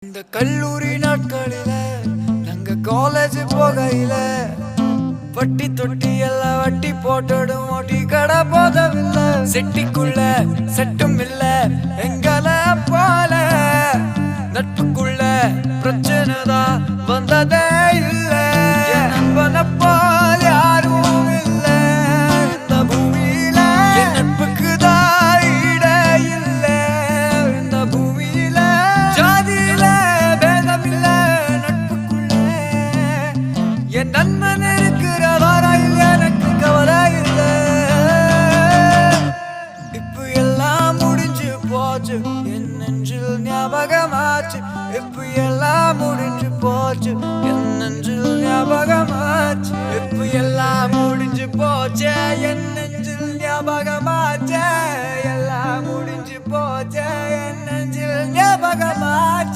இந்த கல்லூரி நாட்களில நாங்க காலேஜ் போகையில வட்டி தொட்டி எல்லாம் வட்டி போட்டடும் ஓட்டி கடை போதவில்லை செட்டிக்குள்ள செட்டும் இல்ல எங்கள போல நட்புக்குள்ள பிரச்சனை தான் வந்ததே இல்ல நண்பனை போல் யாரும் இல்ல இந்த பூமியில நட்புக்கு தான் இட இல்ல இந்த பூமியில ஜாதியில பேதம் இல்ல நட்புக்குள்ள என் நண்பன் இருக்கிற வரையில் எனக்கு கவலை இல்ல இப்ப எல்லாம் முடிஞ்சு போச்சு என் நெஞ்சில் ஞாபகமாச்சு இப்ப எல்லாம் முடிஞ்சு போச்சு என் நெஞ்சில் ஞாபகமாச்சு இப்ப எல்லாம் முடிஞ்சு போச்சு என் நெஞ்சில் ஞாபகமாச்சு எல்லாம் முடிஞ்சு போச்சு என் நெஞ்சில் ஞாபகமாச்சு